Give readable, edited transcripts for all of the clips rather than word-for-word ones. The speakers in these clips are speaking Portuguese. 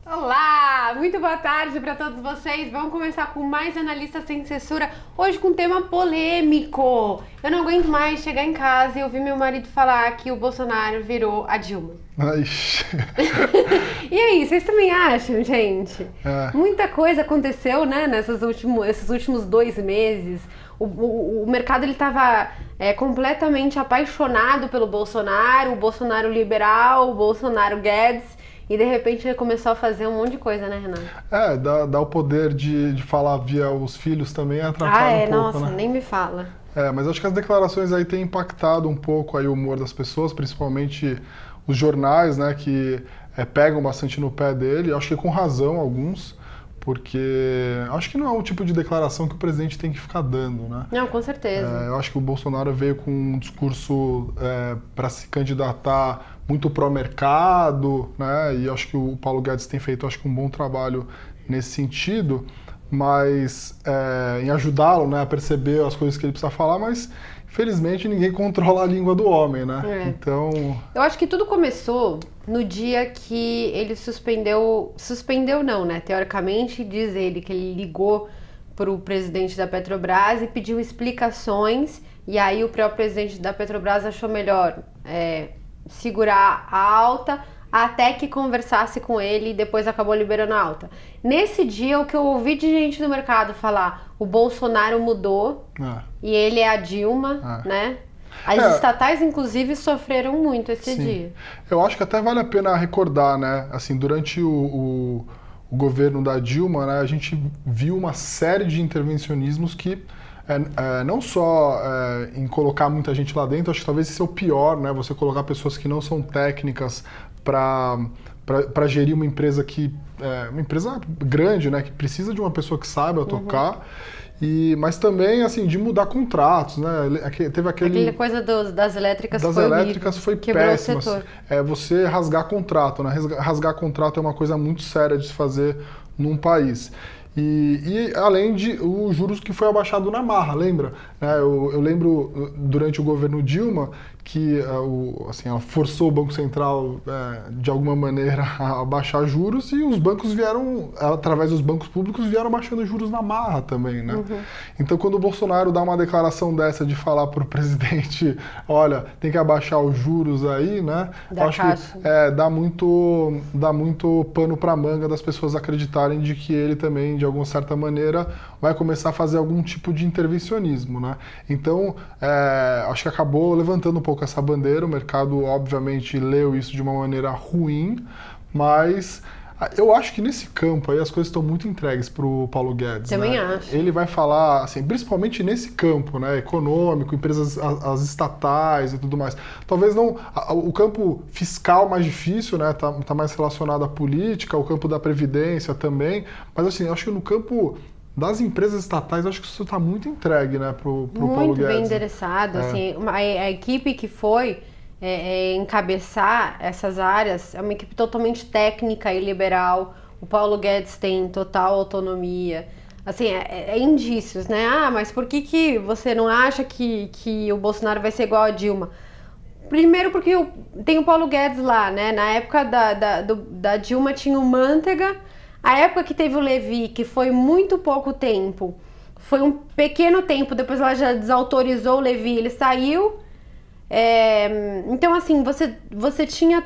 Olá, muito boa tarde para todos vocês. Vamos começar com mais Analista Sem Censura, hoje com um tema polêmico. Eu não aguento mais chegar em casa e ouvir meu marido falar que o Bolsonaro virou a Dilma. Ai. E aí, vocês também acham, gente? É. Muita coisa aconteceu, né, esses últimos 2 meses. O mercado ele estava completamente apaixonado pelo Bolsonaro, o Bolsonaro liberal, o Bolsonaro Guedes. E de repente ele começou a fazer um monte de coisa, né, Renato? Dá o poder de falar via os filhos também atrapalha um pouco, Nossa, né? nem me fala. Mas acho que as declarações aí têm impactado um pouco aí o humor das pessoas, principalmente os jornais, né, que pegam bastante no pé dele, acho que com razão alguns, porque acho que não é o tipo de declaração que o presidente tem que ficar dando, né? Não, com certeza. Eu acho que o Bolsonaro veio com um discurso para se candidatar muito pró-mercado, né? E acho que o Paulo Guedes tem feito, acho que um bom trabalho nesse sentido, mas em ajudá-lo, né, a perceber as coisas que ele precisa falar, mas infelizmente ninguém controla a língua do homem, né? Então, eu acho que tudo começou no dia que ele suspendeu não, né? Teoricamente diz ele que ele ligou para o presidente da Petrobras e pediu explicações, e aí o próprio presidente da Petrobras achou melhor segurar a alta até que conversasse com ele e depois acabou liberando a alta. Nesse dia, o que eu ouvi de gente no mercado falar, o Bolsonaro mudou e ele é a Dilma, né? As estatais, inclusive, sofreram muito esse dia. Eu acho que até vale a pena recordar, né? Assim, durante o governo da Dilma, né, a gente viu uma série de intervencionismos que não só em colocar muita gente lá dentro, acho que talvez esse é o pior, né? Você colocar pessoas que não são técnicas para gerir uma empresa uma empresa grande, né? Que precisa de uma pessoa que saiba tocar. Mas também, assim, de mudar contratos, né? Teve aquela coisa das elétricas das foi elétricas horrível. foi péssima. Você rasgar contrato, né? Rasgar contrato é uma coisa muito séria de se fazer num país. E além de os juros que foi abaixado na marra, lembra? Eu lembro durante o governo Dilma que ela forçou o Banco Central de alguma maneira a baixar juros e os bancos vieram, através dos bancos públicos, vieram baixando juros na marra também, né? Então quando o Bolsonaro dá uma declaração dessa de falar para o presidente, olha, tem que abaixar os juros aí, né? Acho que dá muito pano para manga das pessoas acreditarem de que ele também, de alguma certa maneira, vai começar a fazer algum tipo de intervencionismo, né? Então, acho que acabou levantando um pouco essa bandeira, o mercado obviamente leu isso de uma maneira ruim, mas eu acho que nesse campo aí as coisas estão muito entregues para o Paulo Guedes. Também né? acho. Ele vai falar, assim, principalmente nesse campo, né, econômico, empresas as estatais e tudo mais. Talvez não o campo fiscal mais difícil, né, tá mais relacionado à política, o campo da previdência também, mas assim, acho que no campo das empresas estatais, acho que isso está muito entregue, né, pro Paulo Guedes. Muito bem endereçado, assim, a equipe que foi encabeçar essas áreas é uma equipe totalmente técnica e liberal. O Paulo Guedes tem total autonomia. Assim, indícios, né? Mas por que você não acha que o Bolsonaro vai ser igual a Dilma? Primeiro porque tem o Paulo Guedes lá, né? Na época da Dilma tinha o Manteiga. A época que teve o Levi, que foi muito pouco tempo, foi um pequeno tempo, depois ela já desautorizou o Levi, ele saiu. Então, assim, você tinha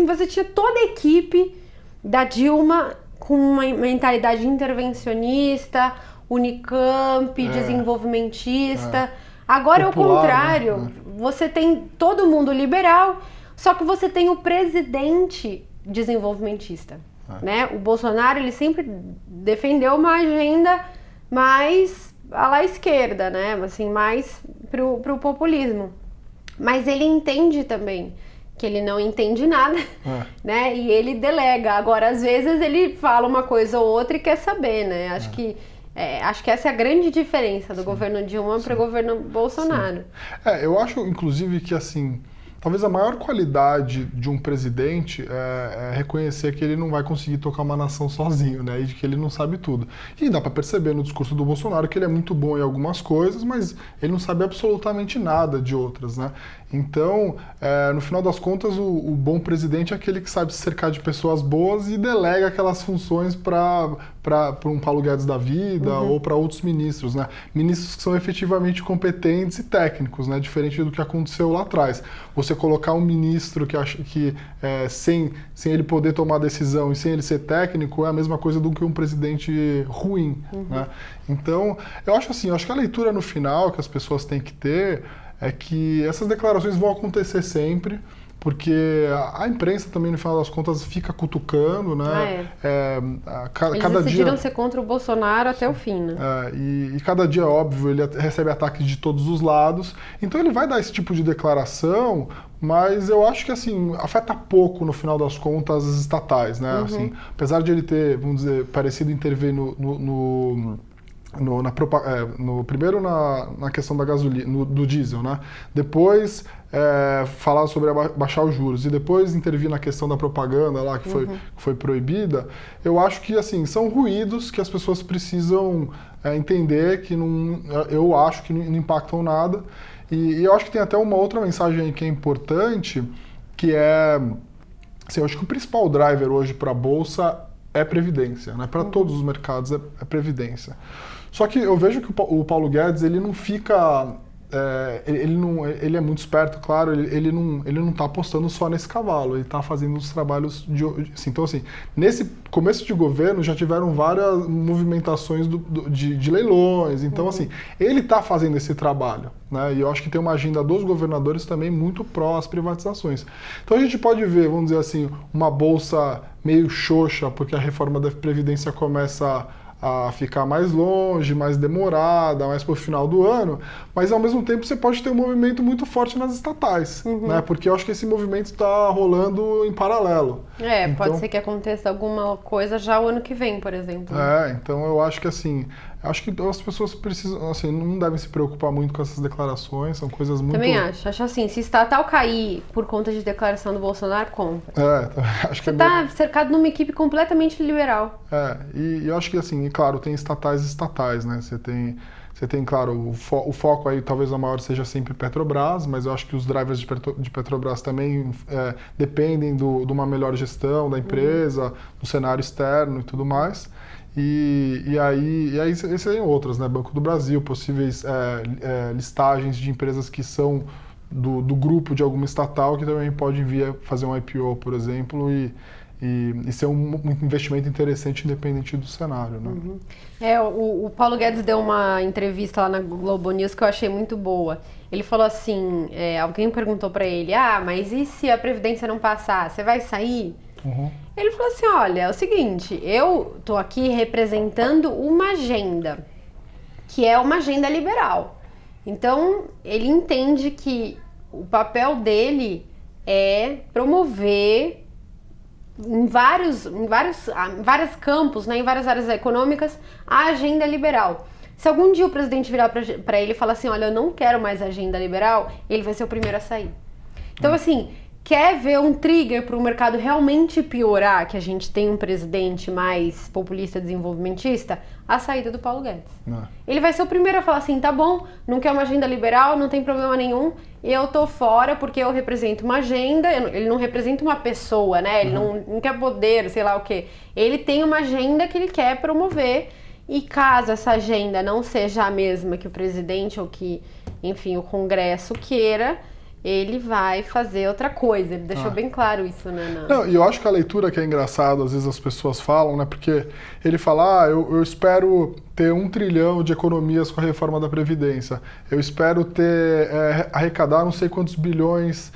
você tinha toda a equipe da Dilma com uma mentalidade intervencionista, Unicamp, desenvolvimentista. Agora popular, é o contrário, né? Você tem todo mundo liberal, só que você tem o presidente desenvolvimentista, né? O Bolsonaro, ele sempre defendeu uma agenda mais à la esquerda, né? Assim, mais pro populismo. Mas ele entende também que ele não entende nada, né? E ele delega. Agora, às vezes, ele fala uma coisa ou outra e quer saber, né? Acho que essa é a grande diferença do governo Dilma para o governo Bolsonaro. Eu acho, inclusive, que assim, talvez a maior qualidade de um presidente é reconhecer que ele não vai conseguir tocar uma nação sozinho, né? E de que ele não sabe tudo. E dá para perceber no discurso do Bolsonaro que ele é muito bom em algumas coisas, mas ele não sabe absolutamente nada de outras, né? Então, no final das contas, o bom presidente é aquele que sabe se cercar de pessoas boas e delega aquelas funções para um Paulo Guedes da vida ou para outros ministros, né? Ministros que são efetivamente competentes e técnicos, né? Diferente do que aconteceu lá atrás. Você colocar um ministro que sem ele poder tomar decisão e sem ele ser técnico é a mesma coisa do que um presidente ruim, né? Então, eu acho que a leitura no final que as pessoas têm que ter é que essas declarações vão acontecer sempre, porque a imprensa também, no final das contas, fica cutucando, né? Eles decidiram ser contra o Bolsonaro até o fim, né? E cada dia, óbvio, ele recebe ataques de todos os lados. Então ele vai dar esse tipo de declaração, mas eu acho que, assim, afeta pouco, no final das contas, as estatais, né? Assim, apesar de ele ter, vamos dizer, parecido intervir primeiro na questão da gasolina, do diesel, né? Depois falar sobre baixar os juros e depois intervir na questão da propaganda lá que foi proibida. Eu acho que, assim, são ruídos que as pessoas precisam entender que eu acho que não impactam nada. E eu acho que tem até uma outra mensagem aí que é importante, que assim, eu acho que o principal driver hoje para a bolsa é previdência, né? Para todos os mercados é previdência. Só que eu vejo que o Paulo Guedes, ele não fica... ele é muito esperto, claro, ele não está apostando só nesse cavalo, ele está fazendo os trabalhos assim, então, assim, nesse começo de governo já tiveram várias movimentações de leilões, então, assim, ele está fazendo esse trabalho, né? E eu acho que tem uma agenda dos governadores também muito pró às privatizações. Então a gente pode ver, vamos dizer assim, uma bolsa meio xoxa, porque a reforma da Previdência começa a ficar mais longe, mais demorada, mais para o final do ano, mas ao mesmo tempo você pode ter um movimento muito forte nas estatais, né? Porque eu acho que esse movimento está rolando em paralelo. Então, pode ser que aconteça alguma coisa já o ano que vem, por exemplo. Então eu acho que, assim, acho que as pessoas precisam, assim, não devem se preocupar muito com essas declarações, são coisas muito... Também acho assim, se estatal cair por conta de declaração do Bolsonaro, compra. Acho que você está cercado numa equipe completamente liberal. E eu acho que, assim, claro, tem estatais, né? Você tem, claro, o foco aí talvez a maior seja sempre Petrobras, mas eu acho que os drivers de Petrobras também dependem de uma melhor gestão da empresa, do cenário externo e tudo mais. E aí tem outras, né? Banco do Brasil, possíveis listagens de empresas que são do grupo de alguma estatal que também podem vir a fazer um IPO, por exemplo, e ser um investimento interessante independente do cenário, né? O Paulo Guedes deu uma entrevista lá na Globo News que eu achei muito boa. Ele falou assim, alguém perguntou para ele, mas e se a Previdência não passar, você vai sair? Ele falou assim, olha, é o seguinte, eu tô aqui representando uma agenda, que é uma agenda liberal. Então, ele entende que o papel dele é promover em vários campos, né, em várias áreas econômicas, a agenda liberal. Se algum dia o presidente virar para ele e falar assim, olha, eu não quero mais agenda liberal, ele vai ser o primeiro a sair. Então, assim, quer ver um trigger para o mercado realmente piorar, que a gente tem um presidente mais populista, desenvolvimentista? A saída do Paulo Guedes. Ele vai ser o primeiro a falar assim, tá bom, não quer uma agenda liberal, não tem problema nenhum, eu tô fora porque eu represento uma agenda, ele não representa uma pessoa, né? Ele não quer poder, sei lá o quê. Ele tem uma agenda que ele quer promover e caso essa agenda não seja a mesma que o presidente ou que, enfim, o Congresso queira, ele vai fazer outra coisa. Ele deixou bem claro isso, né? Não, e eu acho que a leitura que é engraçada, às vezes as pessoas falam, né? Porque ele fala, eu espero ter 1 trilhão de economias com a reforma da Previdência. Eu espero ter arrecadar não sei quantos bilhões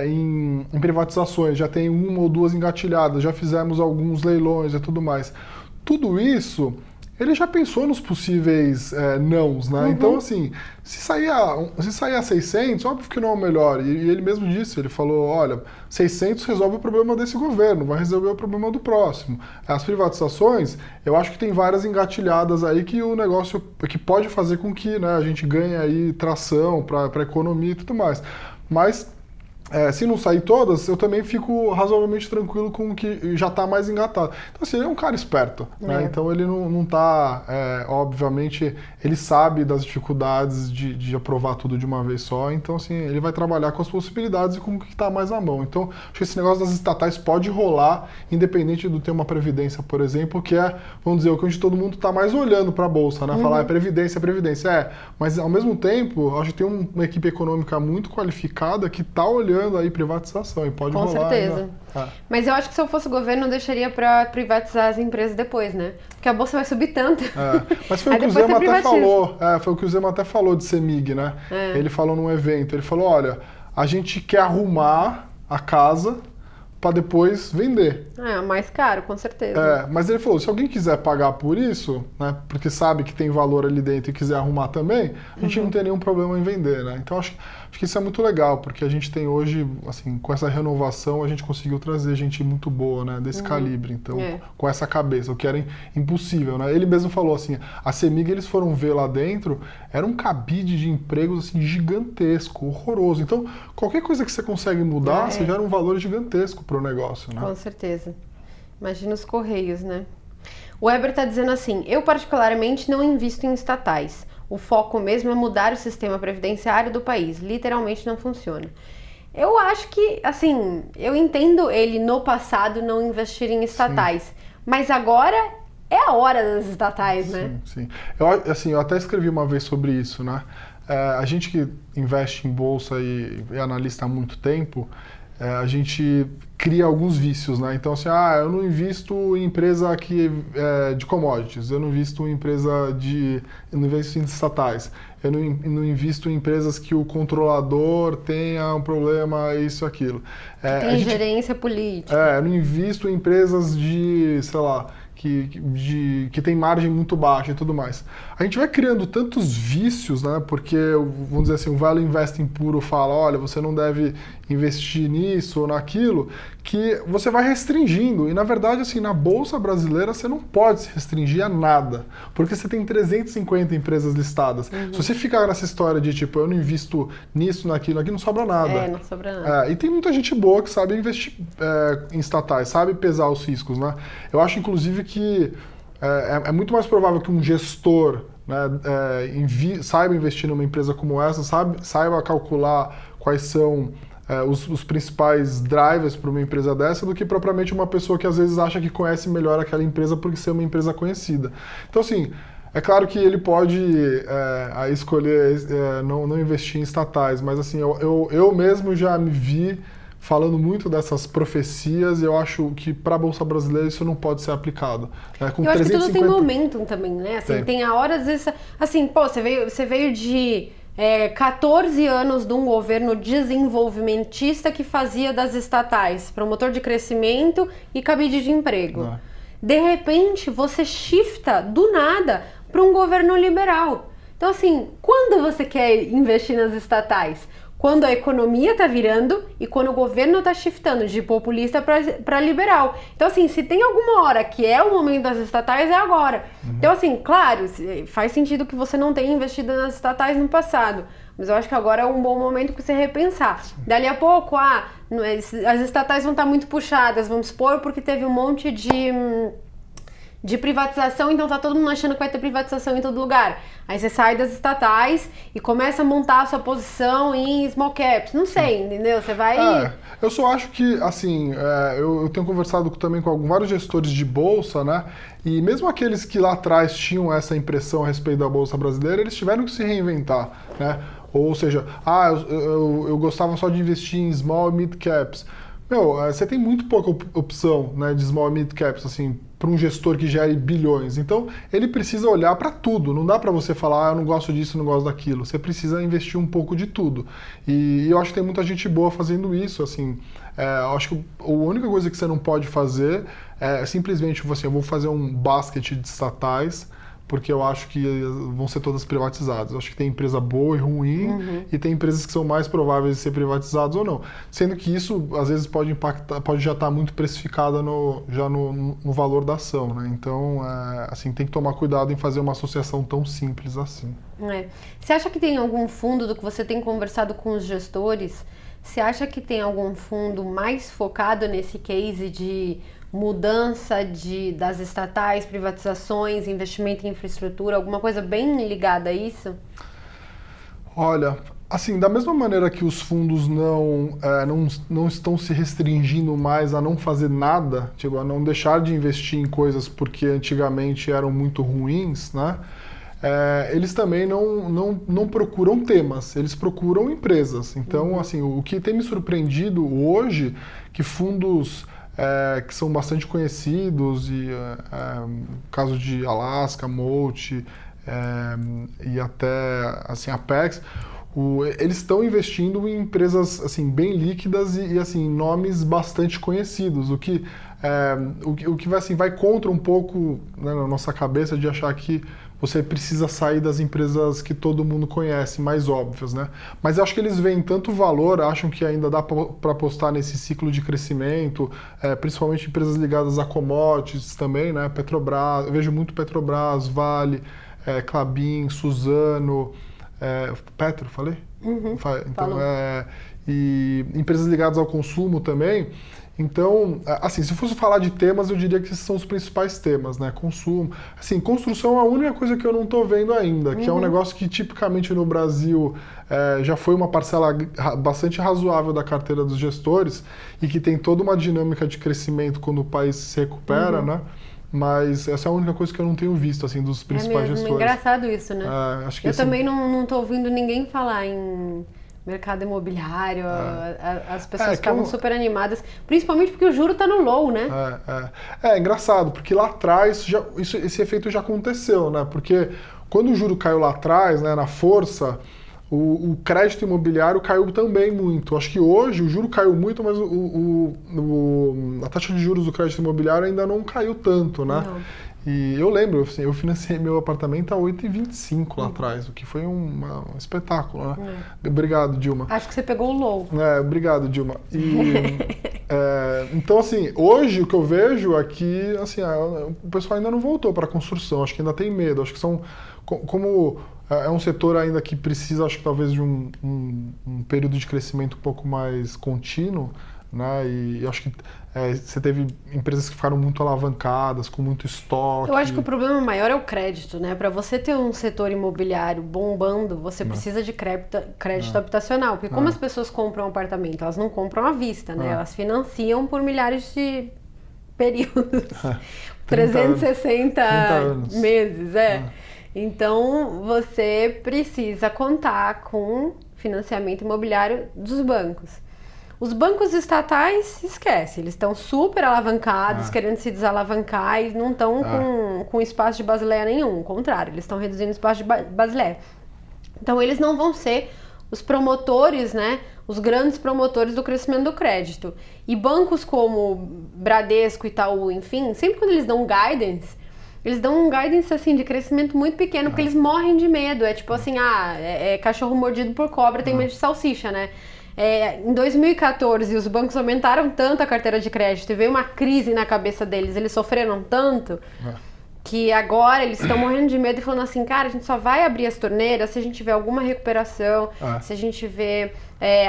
em privatizações. Já tem 1 ou 2 engatilhadas, já fizemos alguns leilões e tudo mais. Tudo isso... ele já pensou nos possíveis nãos, né? Então, assim, se sair a 600, óbvio que não é o melhor. E ele mesmo disse, ele falou, olha, 600 resolve o problema desse governo, vai resolver o problema do próximo. As privatizações, eu acho que tem várias engatilhadas aí que o negócio, que pode fazer com que, né, a gente ganhe aí tração para a economia e tudo mais. Mas se não sair todas, eu também fico razoavelmente tranquilo com o que já está mais engatado. Então, assim, ele é um cara esperto, né? Então ele não tá, obviamente, ele sabe das dificuldades de aprovar tudo de uma vez só, então, assim, ele vai trabalhar com as possibilidades e com o que está mais à mão. Então, acho que esse negócio das estatais pode rolar, independente do ter uma previdência, por exemplo, que é, vamos dizer, o que onde todo mundo está mais olhando para a Bolsa, né? Falar, previdência, previdência. Mas, ao mesmo tempo, acho que tem uma equipe econômica muito qualificada que está olhando aí privatização e pode rolar. Com certeza. Mas eu acho que se eu fosse governo, eu deixaria para privatizar as empresas depois, né? Porque a bolsa vai subir tanto. Mas foi o que o Zema até falou. Foi o que o Zema até falou de CEMIG, né? Ele falou num evento, ele falou, olha, a gente quer arrumar a casa para depois vender. Mais caro, com certeza. Mas ele falou, se alguém quiser pagar por isso, né, porque sabe que tem valor ali dentro e quiser arrumar também, a gente não tem nenhum problema em vender, né? Então acho que isso é muito legal, porque a gente tem hoje, assim, com essa renovação, a gente conseguiu trazer gente muito boa, né, desse calibre, então, com essa cabeça, o que era impossível, né? Ele mesmo falou assim, a CEMIG eles foram ver lá dentro, era um cabide de empregos, assim, gigantesco, horroroso. Então, qualquer coisa que você consegue mudar, você gera um valor gigantesco pro negócio, né? Com certeza. Imagina os Correios, né? O Weber tá dizendo assim, eu particularmente não invisto em estatais. O foco mesmo é mudar o sistema previdenciário do país. Literalmente não funciona. Eu acho que, assim, eu entendo ele no passado não investir em estatais. Mas agora é a hora das estatais, né? Sim. Eu até escrevi uma vez sobre isso, né? A gente que investe em bolsa e é analista há muito tempo, a gente cria alguns vícios, né? Então, assim, eu não invisto em empresa de commodities, eu não invisto em eu não invisto em estatais, eu não invisto em empresas que o controlador tenha um problema, isso, aquilo. Tem gerência política. Eu não invisto em empresas sei lá, que tem margem muito baixa e tudo mais. A gente vai criando tantos vícios, né? Porque, vamos dizer assim, o Value Investing puro fala, olha, você não deve investir nisso ou naquilo, que você vai restringindo. E, na verdade, assim, na Bolsa Brasileira, você não pode se restringir a nada, porque você tem 350 empresas listadas. Se você ficar nessa história de, tipo, eu não invisto nisso, naquilo, aqui não sobra nada. Não sobra nada. E tem muita gente boa que sabe investir em estatais, sabe pesar os riscos, né? Eu acho, inclusive, que é muito mais provável que um gestor, né, saiba investir numa empresa como essa, saiba calcular quais são os principais drivers para uma empresa dessa, do que propriamente uma pessoa que às vezes acha que conhece melhor aquela empresa porque ser uma empresa conhecida. Então, assim, é claro que ele pode escolher não investir em estatais, mas assim, eu mesmo já me vi falando muito dessas profecias, e eu acho que para a Bolsa Brasileira isso não pode ser aplicado. Com eu acho que tudo tem momentum também, né? Assim, tem a hora, às vezes, assim, pô, você veio de 14 anos de um governo desenvolvimentista que fazia das estatais promotor de crescimento e cabide de emprego. De repente, você shifta do nada para um governo liberal. Então, assim, quando você quer investir nas estatais? Quando a economia está virando e quando o governo está shiftando de populista para liberal. Então, assim, se tem alguma hora que é o momento das estatais, é agora. Então, assim, claro, faz sentido que você não tenha investido nas estatais no passado, mas eu acho que agora é um bom momento para você repensar. Dali a pouco, as estatais vão estar muito puxadas, vamos supor, porque teve um monte de privatização, então tá todo mundo achando que vai ter privatização em todo lugar. Aí você sai das estatais e começa a montar a sua posição em small caps. Não sei, entendeu? Você vai... eu só acho que, assim, eu tenho conversado também com vários gestores de bolsa, né? E mesmo aqueles que lá atrás tinham essa impressão a respeito da Bolsa Brasileira, eles tiveram que se reinventar, né? Ou seja, eu gostava só de investir em small e mid caps. Você tem muito pouca opção, né, de small e mid caps, assim, para um gestor que gere bilhões. Então, ele precisa olhar para tudo. Não dá para você falar, eu não gosto disso, não gosto daquilo. Você precisa investir um pouco de tudo. E eu acho que tem muita gente boa fazendo isso, assim. Eu acho que a única coisa que você não pode fazer é simplesmente, assim, eu vou fazer um basket de estatais, porque eu acho que vão ser todas privatizadas. Eu acho que tem empresa boa e ruim, e tem empresas que são mais prováveis de ser privatizadas ou não. Sendo que isso, às vezes, pode impactar, pode já estar muito precificada já no valor da ação, né? Então, assim, tem que tomar cuidado em fazer uma associação tão simples assim. Você acha que tem algum fundo do que você tem conversado com os gestores? Você acha que tem algum fundo mais focado nesse case de mudança das estatais, privatizações, investimento em infraestrutura, alguma coisa bem ligada a isso? Olha, assim, da mesma maneira que os fundos não estão se restringindo mais a não fazer nada, tipo, a não deixar de investir em coisas porque antigamente eram muito ruins, né? Eles também não procuram temas, eles procuram empresas. Então, assim, o que tem me surpreendido hoje, que fundos que são bastante conhecidos, e caso de Alaska, Molt e até assim, Apex, eles estão investindo em empresas assim, bem líquidas e assim, nomes bastante conhecidos, o que vai contra um pouco, né, na nossa cabeça de achar que você precisa sair das empresas que todo mundo conhece, mais óbvias, né? Mas eu acho que eles veem tanto valor, acham que ainda dá para apostar nesse ciclo de crescimento, principalmente empresas ligadas a commodities também, né? Petrobras, eu vejo muito Petrobras, Vale, Klabin, Suzano, Petro, falei? Então, e empresas ligadas ao consumo também. Então, assim, se fosse falar de temas, eu diria que esses são os principais temas, né? Consumo. Assim, construção é a única coisa que eu não estou vendo ainda, que é um negócio que tipicamente no Brasil já foi uma parcela bastante razoável da carteira dos gestores e que tem toda uma dinâmica de crescimento quando o país se recupera, né? Mas essa é a única coisa que eu não tenho visto, assim, dos principais gestores. É engraçado isso, né? Acho que eu também não estou ouvindo ninguém falar em mercado imobiliário, as pessoas estavam super animadas, principalmente porque o juro está no low, né? É engraçado, porque lá atrás esse efeito já aconteceu, né? Porque quando o juro caiu lá atrás, né, na força, o crédito imobiliário caiu também muito. Acho que hoje o juro caiu muito, mas a taxa de juros do crédito imobiliário ainda não caiu tanto, né? Não. E eu lembro, assim, eu financei meu apartamento a 8,25 lá atrás, o que foi um espetáculo, né? Obrigado, Dilma. Acho que você pegou o low. Obrigado, Dilma. Então, assim, hoje o que eu vejo é que, assim, o pessoal ainda não voltou para a construção, acho que ainda tem medo, acho que como é um setor ainda que precisa, acho que talvez de um período de crescimento um pouco mais contínuo, né? E acho que você teve empresas que ficaram muito alavancadas, com muito estoque. Eu acho que o problema maior é o crédito, né? Para você ter um setor imobiliário bombando, você precisa de crédito habitacional. Porque como as pessoas compram um apartamento, elas não compram à vista, né? Elas financiam por milhares de períodos. 360 meses, Então, você precisa contar com financiamento imobiliário dos bancos. Os bancos estatais, esquece, eles estão super alavancados, querendo se desalavancar e não estão com espaço de Basileia nenhum. Ao contrário, eles estão reduzindo o espaço de Basileia. Então, eles não vão ser os promotores, né? Os grandes promotores do crescimento do crédito. E bancos como Bradesco, Itaú, enfim, sempre quando eles dão um guidance assim, de crescimento muito pequeno, porque eles morrem de medo. É tipo assim, cachorro mordido por cobra tem medo de salsicha, né? Em 2014, os bancos aumentaram tanto a carteira de crédito e veio uma crise na cabeça deles, eles sofreram tanto que agora eles estão morrendo de medo e falando assim, cara, a gente só vai abrir as torneiras se a gente tiver alguma recuperação, se a gente tiver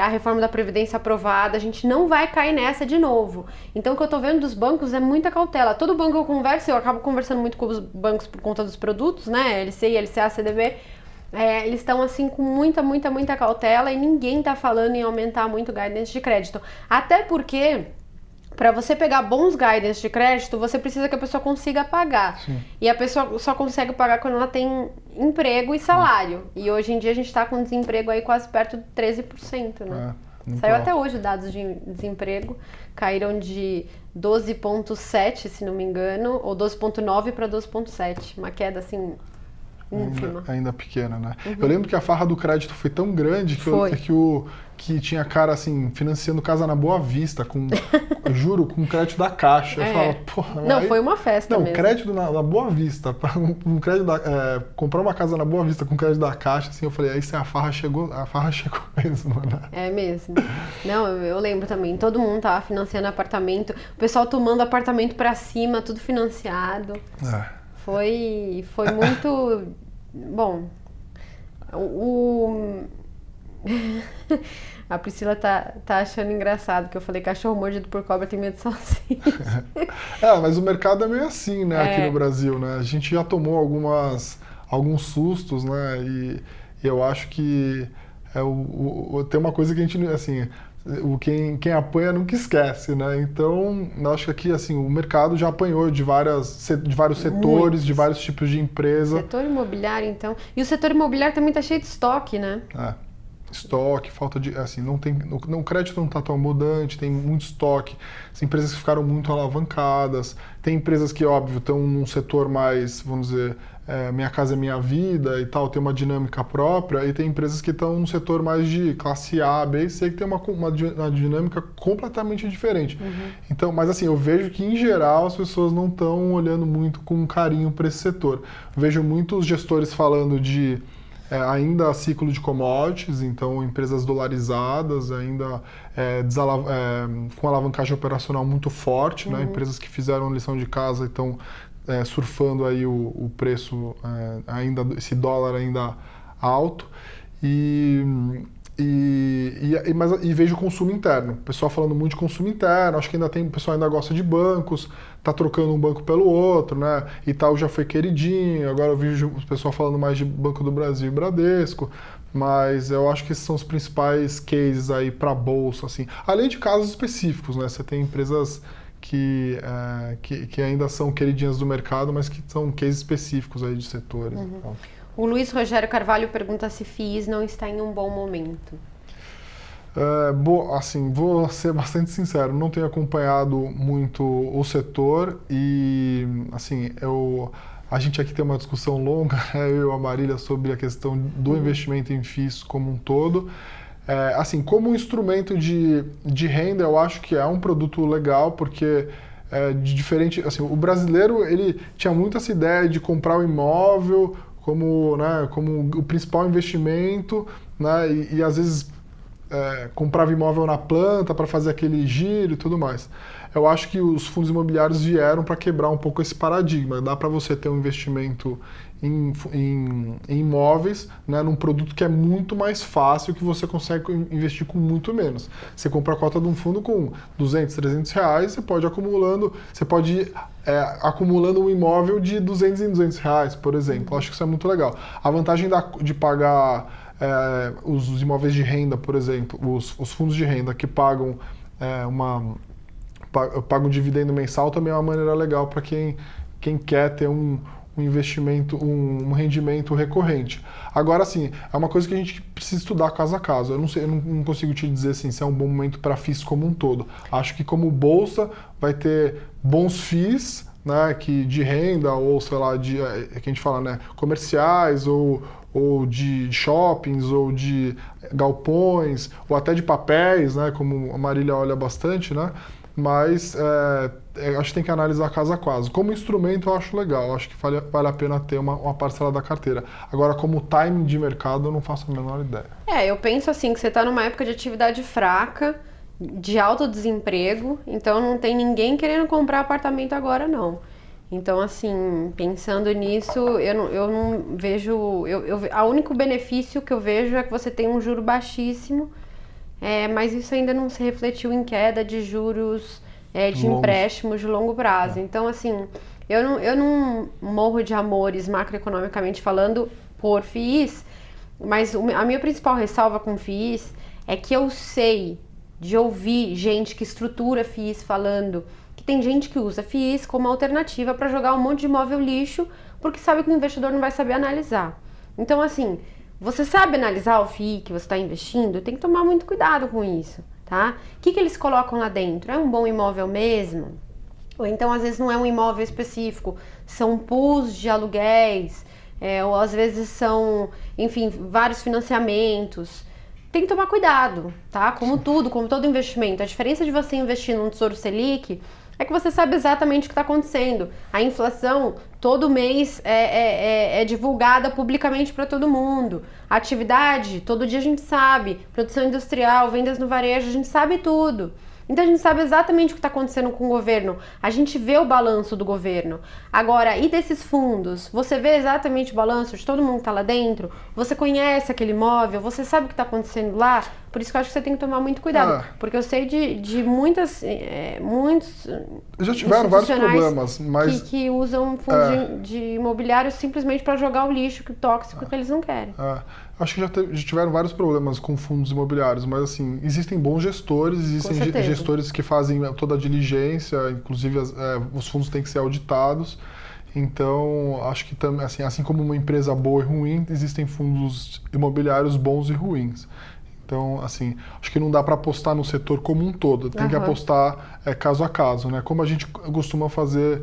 a reforma da Previdência aprovada, a gente não vai cair nessa de novo. Então o que eu tô vendo dos bancos é muita cautela. Todo banco que eu converso, eu acabo conversando muito com os bancos por conta dos produtos, né, LCI, LCA, CDB, eles estão assim com muita cautela e ninguém tá falando em aumentar muito o guidance de crédito. Até porque, para você pegar bons guidance de crédito, você precisa que a pessoa consiga pagar. Sim. E a pessoa só consegue pagar quando ela tem emprego e salário. E hoje em dia a gente tá com desemprego aí quase perto de 13%, né? Saiu até hoje dados de desemprego, caíram de 12,7, se não me engano, ou 12,9 para 12,7. Uma queda assim ínfima. Ainda pequena, né? Eu lembro que a farra do crédito foi tão grande que tinha cara assim, financiando casa na Boa Vista, eu juro, com crédito da Caixa. Eu falava, porra, não, foi uma festa mesmo. Crédito na Boa Vista, comprar uma casa na Boa Vista com crédito da Caixa, assim, eu falei, aí a farra chegou mesmo, né? É mesmo. Não, eu lembro também, todo mundo tava financiando apartamento, o pessoal tomando apartamento pra cima, tudo financiado. Foi muito... Bom, a Priscila tá achando engraçado que eu falei cachorro mordido por cobra tem medo de salsicha. Mas o mercado é meio assim, né, aqui no Brasil, né? A gente já tomou alguns sustos, né? E eu acho que tem uma coisa que a gente, assim, quem apanha nunca esquece, né? Então, eu acho que aqui, assim, o mercado já apanhou de vários setores, de vários tipos de empresa. Setor imobiliário, então. E o setor imobiliário também tá cheio de estoque, né? Estoque, falta de, assim, o crédito não está tão abundante, tem muito estoque, as empresas que ficaram muito alavancadas, tem empresas que, óbvio, estão num setor mais, vamos dizer, Minha Casa é Minha Vida e tal, tem uma dinâmica própria, e tem empresas que estão num setor mais de classe A, B e C, que tem uma dinâmica completamente diferente. Então, mas assim, eu vejo que, em geral, as pessoas não estão olhando muito com carinho para esse setor. Eu vejo muitos gestores falando de ainda ciclo de commodities, então empresas dolarizadas, ainda com alavancagem operacional muito forte, né? Empresas que fizeram lição de casa e estão surfando aí o preço, ainda esse dólar ainda alto. Mas vejo o consumo interno. O pessoal falando muito de consumo interno, acho que o pessoal ainda gosta de bancos, tá trocando um banco pelo outro, né? Itaú já foi queridinho, agora eu vejo o pessoal falando mais de Banco do Brasil e Bradesco, mas eu acho que esses são os principais cases aí para bolsa, assim. Além de casos específicos, né? Você tem empresas que ainda são queridinhas do mercado, mas que são cases específicos aí de setores. Então. O Luiz Rogério Carvalho pergunta se FIIs não está em um bom momento. Assim, vou ser bastante sincero, não tenho acompanhado muito o setor e, assim, a gente aqui tem uma discussão longa, eu e a Marília, sobre a questão do investimento em FIIs como um todo. Assim, como um instrumento de renda, eu acho que é um produto legal, porque de diferente, assim, o brasileiro, ele tinha muito essa ideia de comprar o imóvel como o principal investimento, né, e às vezes comprava imóvel na planta para fazer aquele giro e tudo mais. Eu acho que os fundos imobiliários vieram para quebrar um pouco esse paradigma. Dá para você ter um investimento em imóveis, né, num produto que é muito mais fácil, que você consegue investir com muito menos. Você compra a cota de um fundo com 200, 300 reais, você pode ir acumulando um imóvel de 200 em 200 reais, por exemplo. Acho que isso é muito legal. A vantagem de pagar os imóveis de renda, por exemplo, os fundos de renda que pagam pagam dividendo mensal, também é uma maneira legal para quem quer ter um investimento, um rendimento recorrente. Agora, assim, é uma coisa que a gente precisa estudar caso a caso. Eu não consigo te dizer assim, se é um bom momento para FIIs como um todo. Acho que, como bolsa, vai ter bons FIIs, né, de renda, ou sei lá, que a gente fala, né, comerciais, ou de shoppings, ou de galpões, ou até de papéis, né, como a Marília olha bastante, né? Mas acho que tem que analisar caso a caso. Como instrumento, eu acho legal, acho que vale a pena ter uma parcela da carteira. Agora, como timing de mercado, eu não faço a menor ideia. Eu penso assim, que você está numa época de atividade fraca, de alto desemprego, então não tem ninguém querendo comprar apartamento agora, não. Então, assim, pensando nisso, eu não vejo... O único benefício que eu vejo é que você tem um juro baixíssimo, mas isso ainda não se refletiu em queda de juros de empréstimos de longo prazo. Então, assim, eu não morro de amores macroeconomicamente falando por FIIs, mas a minha principal ressalva com FIIs é que eu sei de ouvir gente que estrutura FIIs falando que tem gente que usa FIIs como alternativa para jogar um monte de imóvel lixo, porque sabe que o investidor não vai saber analisar. Então, assim, você sabe analisar o FII que você está investindo, tem que tomar muito cuidado com isso, tá? O que eles colocam lá dentro? É um bom imóvel mesmo? Ou então, às vezes, não é um imóvel específico, são pools de aluguéis, ou às vezes são, enfim, vários financiamentos. Tem que tomar cuidado, tá? Como tudo, como todo investimento. A diferença de você investir num Tesouro Selic é que você sabe exatamente o que está acontecendo. A inflação, todo mês, é divulgada publicamente para todo mundo. A atividade, todo dia a gente sabe. Produção industrial, vendas no varejo, a gente sabe tudo. Então a gente sabe exatamente o que está acontecendo com o governo. A gente vê o balanço do governo. Agora, e desses fundos? Você vê exatamente o balanço de todo mundo que está lá dentro? Você conhece aquele imóvel? Você sabe o que está acontecendo lá? Por isso que eu acho que você tem que tomar muito cuidado. Porque eu sei de muitos já tiveram vários problemas, mas que usam fundos de imobiliários simplesmente para jogar o lixo tóxico que eles não querem. Acho que já tiveram vários problemas com fundos imobiliários, mas assim, existem bons gestores, existem gestores que fazem toda a diligência, inclusive os fundos têm que ser auditados. Então, acho que também, assim como uma empresa boa e ruim, existem fundos imobiliários bons e ruins. Então, assim, acho que não dá para apostar no setor como um todo, tem que apostar caso a caso, né? Como a gente costuma fazer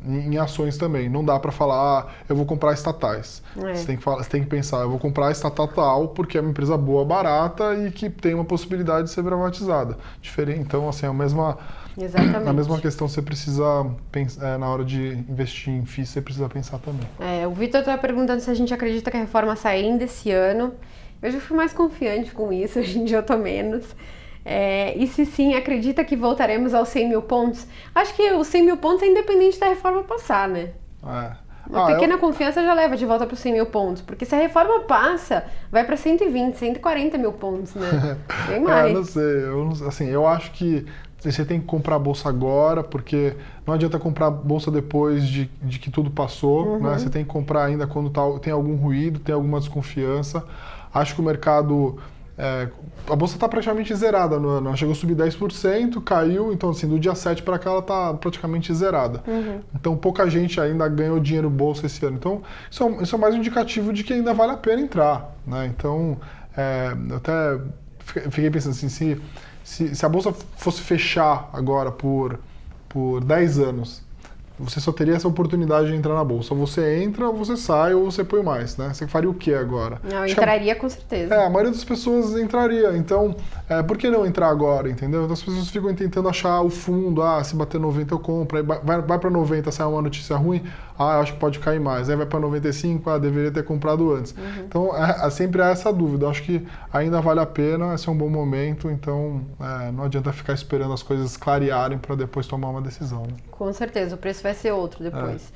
em ações também. Não dá para falar, eu vou comprar estatais. Você tem que pensar, eu vou comprar a estatal tal porque é uma empresa boa, barata e que tem uma possibilidade de ser privatizada. Diferente. Então, assim, a mesma questão você precisa pensar, na hora de investir em FIIs, você precisa pensar também. O Vitor está perguntando se a gente acredita que a reforma sai ainda esse ano. Eu já fui mais confiante com isso, hoje em dia eu tô menos. E se sim, acredita que voltaremos aos 100 mil pontos? Acho que os 100 mil pontos é independente da reforma passar, né? Uma pequena confiança já leva de volta para os 100 mil pontos. Porque se a reforma passa, vai para 120, 140 mil pontos, né? Bem mais. Não sei. Eu acho que você tem que comprar a bolsa agora, porque não adianta comprar a bolsa depois de que tudo passou, né? Você tem que comprar ainda quando tem algum ruído, tem alguma desconfiança. Acho que o mercado... a bolsa está praticamente zerada no ano. Ela chegou a subir 10%, caiu, então assim, do dia 7 para cá ela está praticamente zerada. Então pouca gente ainda ganhou dinheiro bolsa esse ano. Então isso é mais um indicativo de que ainda vale a pena entrar, né? Então, eu até fiquei pensando assim, se a bolsa fosse fechar agora por 10 anos, você só teria essa oportunidade de entrar na bolsa. Ou você entra, ou você sai, ou você põe mais, né? Você faria o que agora? Não, entraria com certeza. A maioria das pessoas entraria. Então, por que não entrar agora, entendeu? Então, as pessoas ficam tentando achar o fundo. Se bater 90 eu compro. Aí vai para 90, sai uma notícia ruim. Eu acho que pode cair mais. Aí vai para 95, deveria ter comprado antes. Então, sempre há essa dúvida. Eu acho que ainda vale a pena, esse é um bom momento. Então, não adianta ficar esperando as coisas clarearem para depois tomar uma decisão. Né? Com certeza, o preço vai ser outro depois.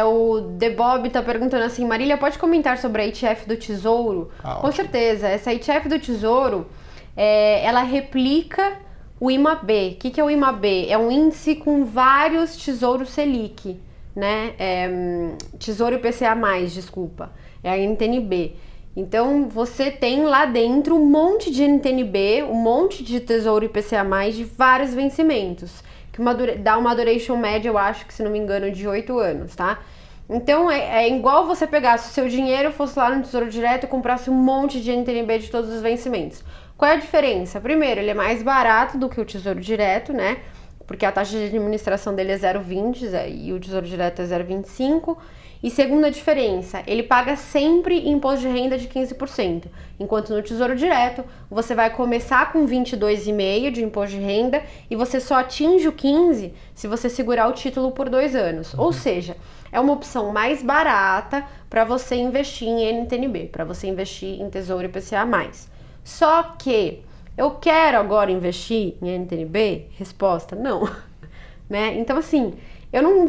O The Bob tá perguntando assim, Marília, pode comentar sobre a ETF do Tesouro? Com certeza, essa ETF do Tesouro, ela replica o IMAB. O que é o IMAB? É um índice com vários tesouros Selic, né? Tesouro IPCA+, desculpa. É a NTNB. Então, você tem lá dentro um monte de NTNB, um monte de Tesouro IPCA+, de vários vencimentos. Dá uma duration média, eu acho que, se não me engano, de 8 anos, tá? Então, é igual você pegasse o seu dinheiro, fosse lá no Tesouro Direto e comprasse um monte de NTNB de todos os vencimentos. Qual é a diferença? Primeiro, ele é mais barato do que o Tesouro Direto, né? Porque a taxa de administração dele é 0,20 e o Tesouro Direto é 0,25. E segunda diferença, ele paga sempre imposto de renda de 15%, enquanto no Tesouro Direto você vai começar com 22,5% de imposto de renda e você só atinge o 15% se você segurar o título por 2 anos. Ou seja, é uma opção mais barata para você investir em NTNB, para você investir em Tesouro IPCA+. Só que eu quero agora investir em NTNB? Resposta, não. Né? Então assim, eu não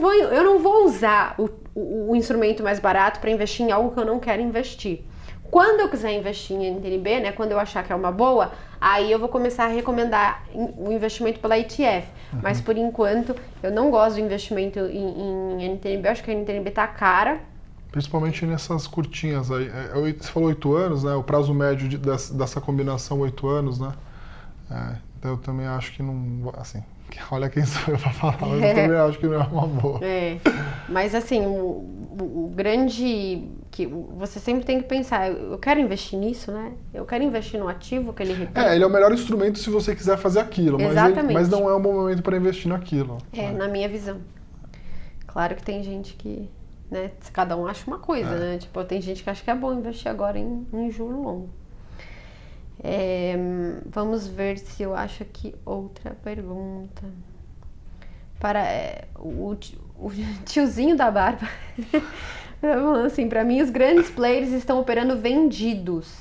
vou usar o instrumento mais barato para investir em algo que eu não quero investir. Quando eu quiser investir em NTNB, né, quando eu achar que é uma boa, aí eu vou começar a recomendar o investimento pela ETF. Mas por enquanto, eu não gosto do investimento em NTNB, eu acho que a NTNB tá cara. Principalmente nessas curtinhas aí. Você falou 8 anos, né? O prazo médio dessa combinação 8 anos, né? Então eu também acho que não... Assim, olha quem sou eu pra falar, mas eu também acho que não é uma boa. Mas assim, o grande... que você sempre tem que pensar, eu quero investir nisso, né? Eu quero investir no ativo que ele replica. Ele é o melhor instrumento se você quiser fazer aquilo, mas não é um bom momento para investir naquilo. Na minha visão. Claro que tem gente que né? Cada um acha uma coisa, né? Tipo, tem gente que acha que é bom investir agora em juro longo. Vamos ver se eu acho aqui outra pergunta. O tiozinho da barba. Assim, para mim, os grandes players estão operando vendidos,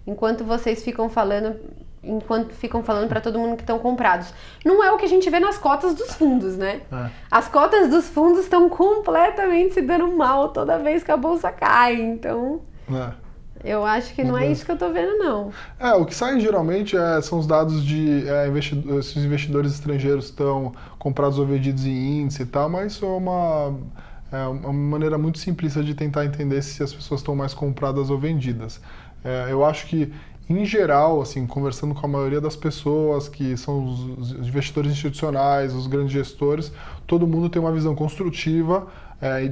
enquanto ficam falando para todo mundo que estão comprados. Não é o que a gente vê nas cotas dos fundos, né? As cotas dos fundos estão completamente se dando mal toda vez que a bolsa cai, então... Eu acho que não é isso que eu tô vendo, não. O que sai geralmente são os dados de esses investidores estrangeiros estão comprados ou vendidos em índice e tal, mas isso é uma maneira muito simplista de tentar entender se as pessoas estão mais compradas ou vendidas. Eu acho que, em geral, assim, conversando com a maioria das pessoas que são os investidores institucionais, os grandes gestores, todo mundo tem uma visão construtiva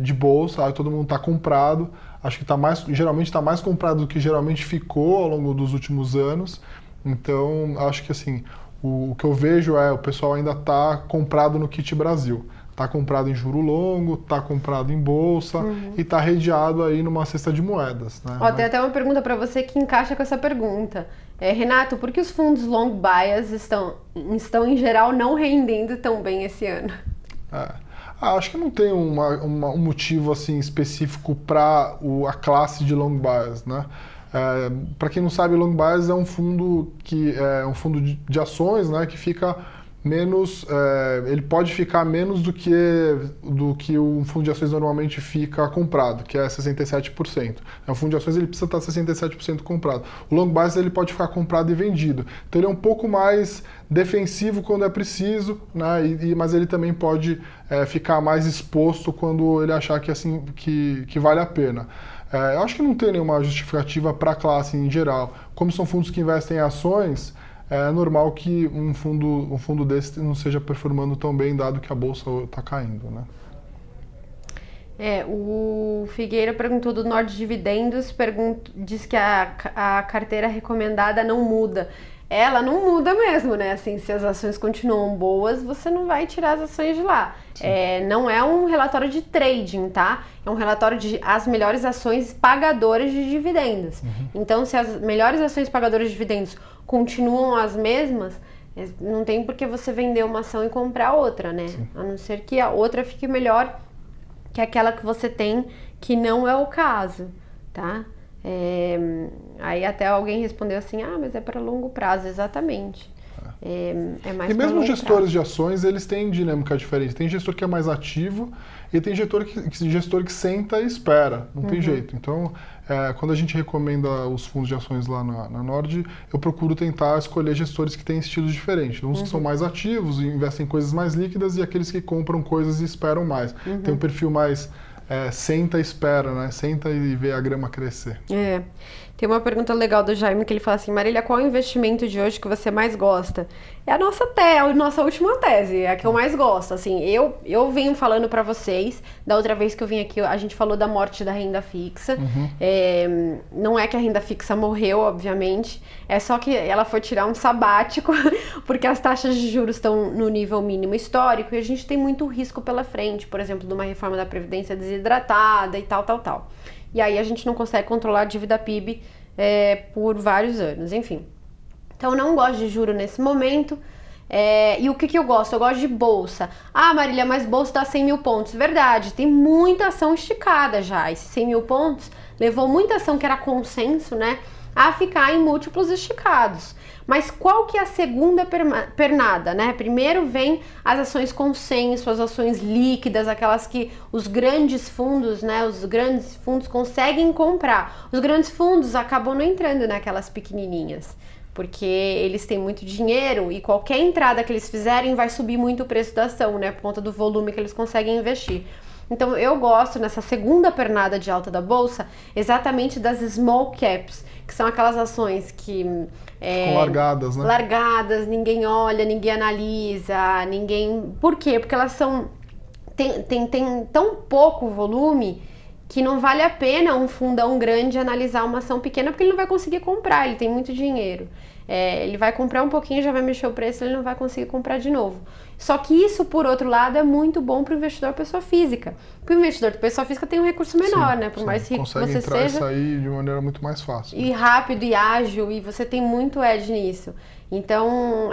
de bolsa, todo mundo está comprado. Acho que geralmente está mais comprado do que geralmente ficou ao longo dos últimos anos. Então, acho que assim, o que eu vejo o pessoal ainda está comprado no kit Brasil. Está comprado em juro longo, está comprado em bolsa e está redeado aí numa cesta de moedas. Né? Tem até uma pergunta para você que encaixa com essa pergunta. Renato, por que os fundos long bias estão em geral não rendendo tão bem esse ano? Acho que não tem um motivo assim específico para a classe de long bias, né? Para quem não sabe, long bias é um fundo de ações, né, que fica menos, ele pode ficar menos do que um fundo de ações normalmente fica comprado, que é 67%. O fundo de ações ele precisa estar 67% comprado. O long bias ele pode ficar comprado e vendido. Então ele é um pouco mais defensivo quando é preciso, né? Mas ele também pode ficar mais exposto quando ele achar que vale a pena. Eu acho que não tem nenhuma justificativa para a classe em geral. Como são fundos que investem em ações, é normal que um fundo desse não esteja performando tão bem, dado que a bolsa está caindo, né? O Figueira perguntou do Nord Dividendos, diz que a carteira recomendada não muda. Ela não muda mesmo, né? Assim, se as ações continuam boas, você não vai tirar as ações de lá. Não é um relatório de trading, tá? É um relatório de as melhores ações pagadoras de dividendos. Então, se as melhores ações pagadoras de dividendos continuam as mesmas, não tem por que você vender uma ação e comprar outra, né? Sim. A não ser que a outra fique melhor que aquela que você tem, que não é o caso, tá? Aí até alguém respondeu assim, mas é para longo prazo, exatamente. É mais e mesmo longo gestores prazo. De ações, eles têm dinâmica diferente. Tem gestor que é mais ativo e tem gestor que senta e espera, não tem jeito. Então, quando a gente recomenda os fundos de ações lá na Nord, eu procuro tentar escolher gestores que têm estilos diferentes. Uns que são mais ativos e investem em coisas mais líquidas e aqueles que compram coisas e esperam mais. Tem um perfil mais senta e espera, né? Senta e vê a grama crescer. Tem uma pergunta legal do Jaime que ele fala assim, Marília, qual é o investimento de hoje que você mais gosta? É a nossa última tese, é a que eu mais gosto. Assim, eu venho falando pra vocês, da outra vez que eu vim aqui, a gente falou da morte da renda fixa. Não é que a renda fixa morreu, obviamente, é só que ela foi tirar um sabático, porque as taxas de juros estão no nível mínimo histórico e a gente tem muito risco pela frente, por exemplo, de uma reforma da Previdência desidratada e tal. E aí a gente não consegue controlar a dívida PIB por vários anos, enfim. Então eu não gosto de juro nesse momento. E o que eu gosto? Eu gosto de bolsa. Marília, mas bolsa dá 100 mil pontos. Verdade, tem muita ação esticada já. Esses 100 mil pontos levou muita ação que era consenso, né, a ficar em múltiplos esticados. Mas qual que é a segunda pernada, né? Primeiro vem as ações consenso, as ações líquidas, aquelas que os grandes fundos, né? Os grandes fundos conseguem comprar. Os grandes fundos acabam não entrando naquelas pequenininhas, porque eles têm muito dinheiro e qualquer entrada que eles fizerem vai subir muito o preço da ação, né? Por conta do volume que eles conseguem investir. Então eu gosto nessa segunda pernada de alta da bolsa exatamente das small caps, que são aquelas ações que ficam largadas, né? Largadas, ninguém olha, ninguém analisa, Por quê? Porque elas tem tão pouco volume que não vale a pena um fundão grande analisar uma ação pequena porque ele não vai conseguir comprar, ele tem muito dinheiro. Ele vai comprar um pouquinho, já vai mexer o preço, ele não vai conseguir comprar de novo. Só que isso, por outro lado, é muito bom para o investidor pessoa física. Porque o investidor pessoa física tem um recurso menor, né? Por mais rico que você entrar seja. E sair de maneira muito mais fácil. E rápido e ágil, e você tem muito edge nisso. Então,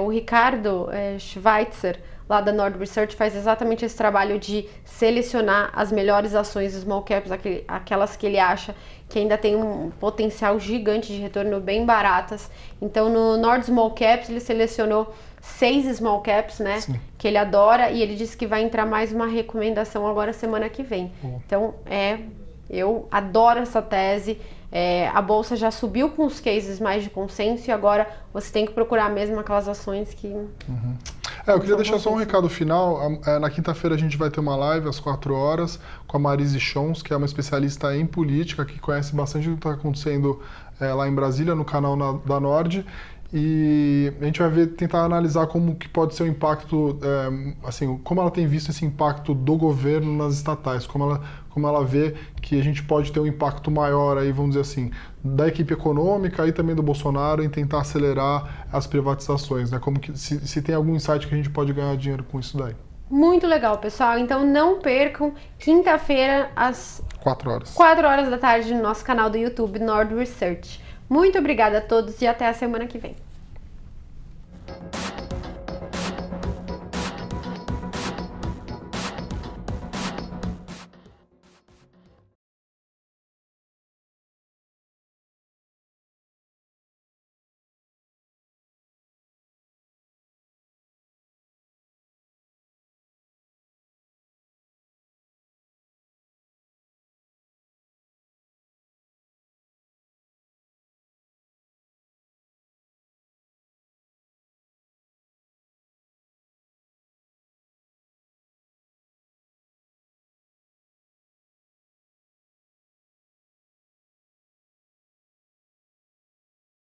o Ricardo Schweitzer, lá da Nord Research, faz exatamente esse trabalho de selecionar as melhores ações small caps, aquelas que ele acha que ainda tem um potencial gigante de retorno, bem baratas. Então, no Nord Small Caps, ele selecionou 6 small caps, né? Sim. Que ele adora, e ele disse que vai entrar mais uma recomendação agora semana que vem. Então, eu adoro essa tese. A bolsa já subiu com os cases mais de consenso e agora você tem que procurar mesmo aquelas ações que... Eu queria deixar só um recado final. Na quinta-feira a gente vai ter uma live às 4 horas com a Marise Schons, que é uma especialista em política, que conhece bastante o que está acontecendo lá em Brasília, no canal da Nord. E a gente vai tentar analisar como que pode ser o impacto, assim, como ela tem visto esse impacto do governo nas estatais, como ela vê que a gente pode ter um impacto maior aí, vamos dizer assim, da equipe econômica e também do Bolsonaro em tentar acelerar as privatizações, né? Como que se tem algum insight que a gente pode ganhar dinheiro com isso daí. Muito legal, pessoal. Então não percam, quinta-feira às 4 horas. 4 horas da tarde no nosso canal do YouTube Nord Research. Muito obrigada a todos e até a semana que vem.